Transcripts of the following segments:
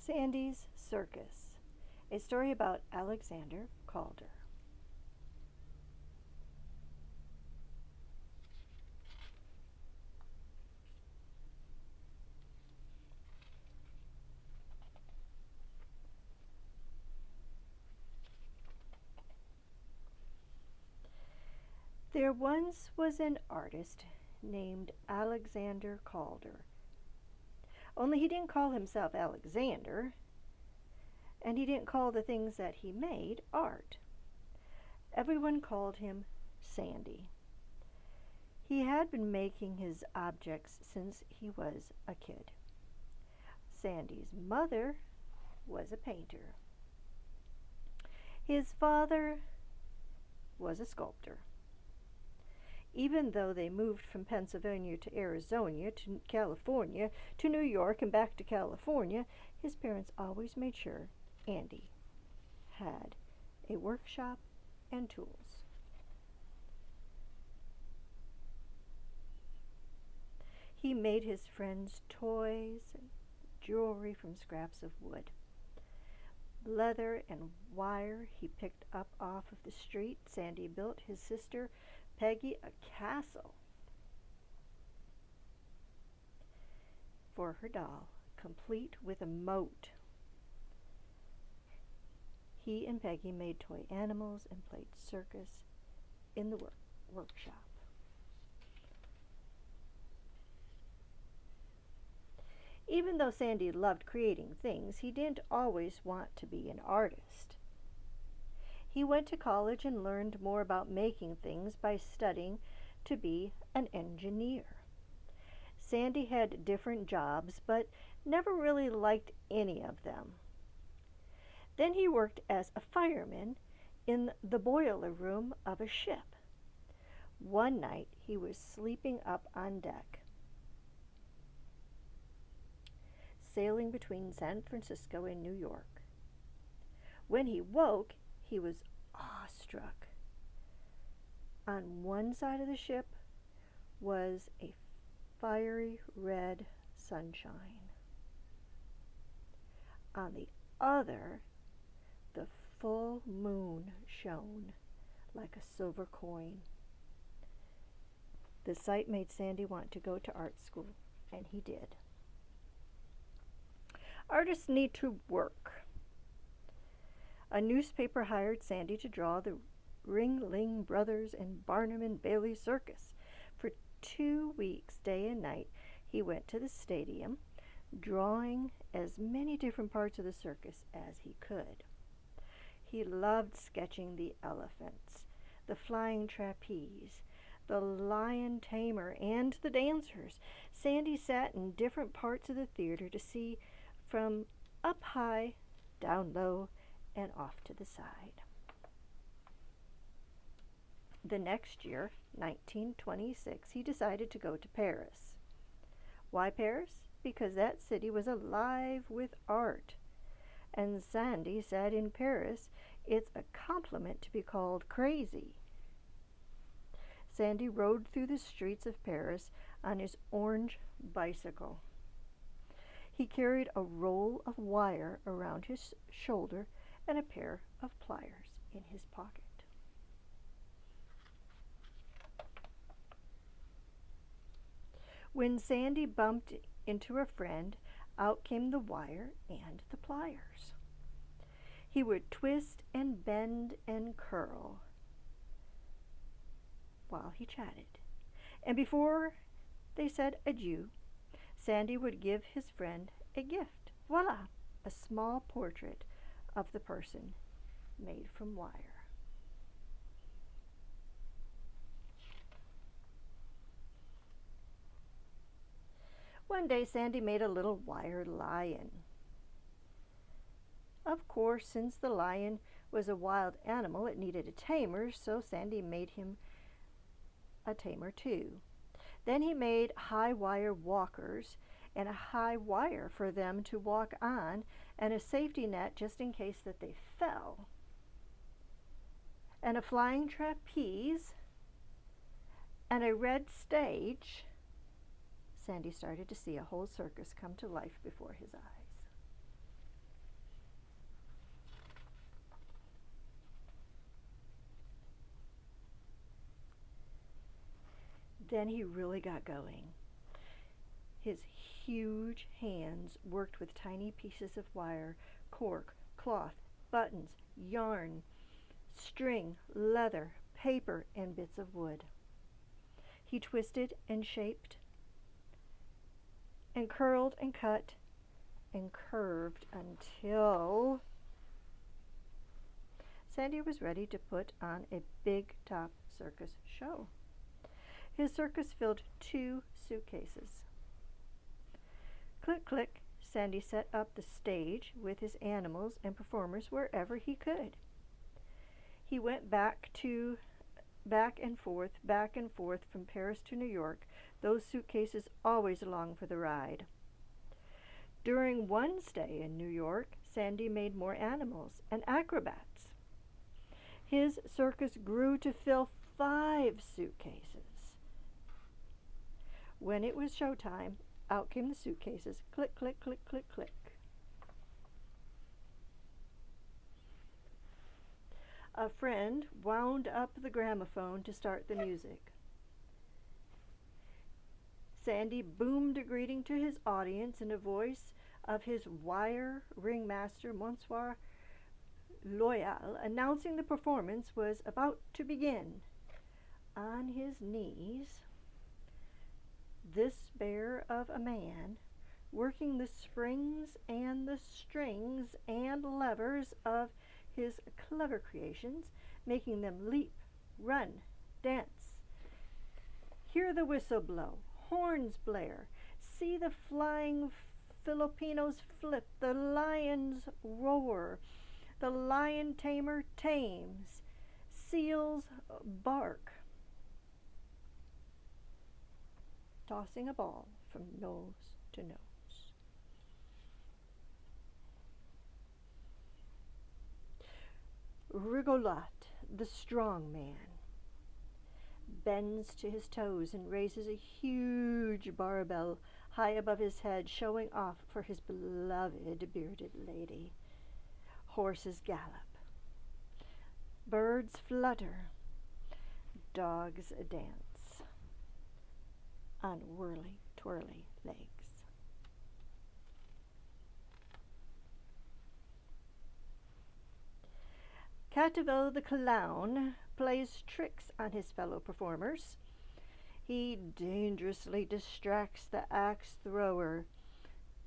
Sandy's Circus, a story about Alexander Calder. There once was an artist named Alexander Calder. Only he didn't call himself Alexander, and he didn't call the things that he made art. Everyone called him Sandy. He had been making his objects since he was a kid. Sandy's mother was a painter. His father was a sculptor. Even though they moved from Pennsylvania to Arizona to California to New York and back to California, his parents always made sure Andy had a workshop and tools. He made his friends toys and jewelry from scraps of wood. Leather and wire he picked up off of the street. Sandy built his sister Peggy a castle for her doll, complete with a moat. He and Peggy made toy animals and played circus in the workshop. Even though Sandy loved creating things, he didn't always want to be an artist. He went to college and learned more about making things by studying to be an engineer. Sandy had different jobs, but never really liked any of them. Then he worked as a fireman in the boiler room of a ship. One night he was sleeping up on deck, sailing between San Francisco and New York. When he woke, he was awestruck. On one side of the ship was a fiery red sunshine. On the other, the full moon shone like a silver coin. The sight made Sandy want to go to art school, and he did. Artists need to work. A newspaper hired Sandy to draw the Ringling Brothers and Barnum and Bailey Circus. For 2 weeks, day and night, he went to the stadium, drawing as many different parts of the circus as he could. He loved sketching the elephants, the flying trapeze, the lion tamer, and the dancers. Sandy sat in different parts of the theater to see from up high, down low, and off to the side. The next year, 1926, he decided to go to Paris. Why Paris? Because that city was alive with art. And Sandy said in Paris, it's a compliment to be called crazy. Sandy rode through the streets of Paris on his orange bicycle. He carried a roll of wire around his shoulder and a pair of pliers in his pocket. When Sandy bumped into a friend, out came the wire and the pliers. He would twist and bend and curl while he chatted. And before they said adieu, Sandy would give his friend a gift. Voila! A small portrait of the person made from wire. One day Sandy made a little wire lion. Of course, since the lion was a wild animal, it needed a tamer, so Sandy made him a tamer too. Then he made high wire walkers and a high wire for them to walk on, and a safety net just in case that they fell, and a flying trapeze, and a red stage. Sandy started to see a whole circus come to life before his eyes. Then he really got going. His huge hands worked with tiny pieces of wire, cork, cloth, buttons, yarn, string, leather, paper, and bits of wood. He twisted and shaped and curled and cut and curved until Sandy was ready to put on a big top circus show. His circus filled 2 suitcases. Click, click, Sandy set up the stage with his animals and performers wherever he could. He went back and forth from Paris to New York, those suitcases always along for the ride. During one stay in New York, Sandy made more animals and acrobats. His circus grew to fill 5 suitcases. When it was showtime, out came the suitcases. Click, click, click, click, click. A friend wound up the gramophone to start the music. Sandy boomed a greeting to his audience in a voice of his wire ringmaster, Monsieur Loyal, announcing the performance was about to begin. On his knees, this bear of a man, working the springs and the strings and levers of his clever creations, making them leap, run, dance. Hear the whistle blow, horns blare, see the flying Filipinos flip, the lions roar, the lion tamer tames, seals bark, tossing a ball from nose to nose. Rigolot, the strong man, bends to his toes and raises a huge barbell high above his head, showing off for his beloved bearded lady. Horses gallop, birds flutter, dogs dance on whirly-twirly legs. Cativeau the clown plays tricks on his fellow performers. He dangerously distracts the axe thrower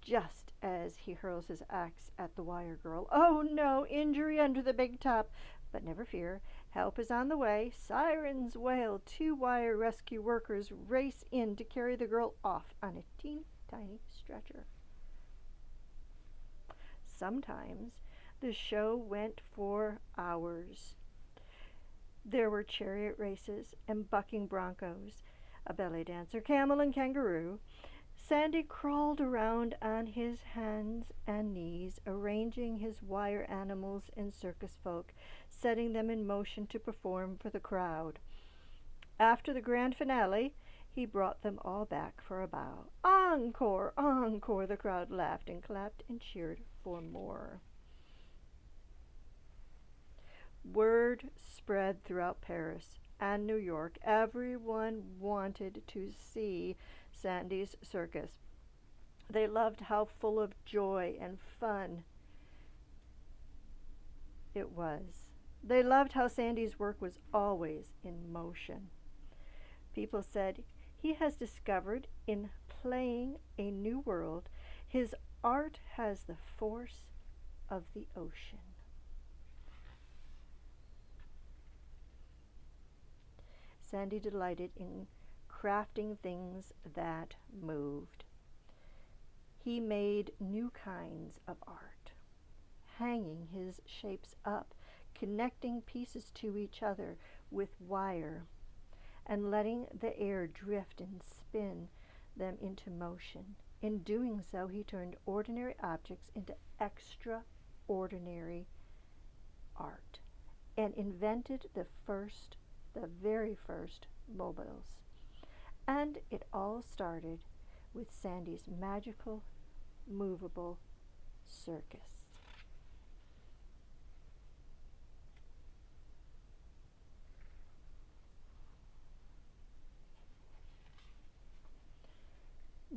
just as he hurls his axe at the wire girl. Oh no, injury under the big top. But never fear, help is on the way. Sirens wail. 2 wire rescue workers race in to carry the girl off on a teeny tiny stretcher. Sometimes the show went for hours. There were chariot races and bucking broncos, a belly dancer, camel, and kangaroo. Sandy crawled around on his hands and knees, arranging his wire animals and circus folk, setting them in motion to perform for the crowd. After the grand finale, he brought them all back for a bow. Encore! Encore! The crowd laughed and clapped and cheered for more. Word spread throughout Paris and New York. Everyone wanted to see Sandy's circus. They loved how full of joy and fun it was. They loved how Sandy's work was always in motion. People said, he has discovered in playing a new world, his art has the force of the ocean. Sandy delighted in crafting things that moved. He made new kinds of art, hanging his shapes up, connecting pieces to each other with wire, and letting the air drift and spin them into motion. In doing so, he turned ordinary objects into extraordinary art and invented the very first mobiles. And it all started with Sandy's magical, movable circus.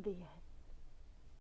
The end.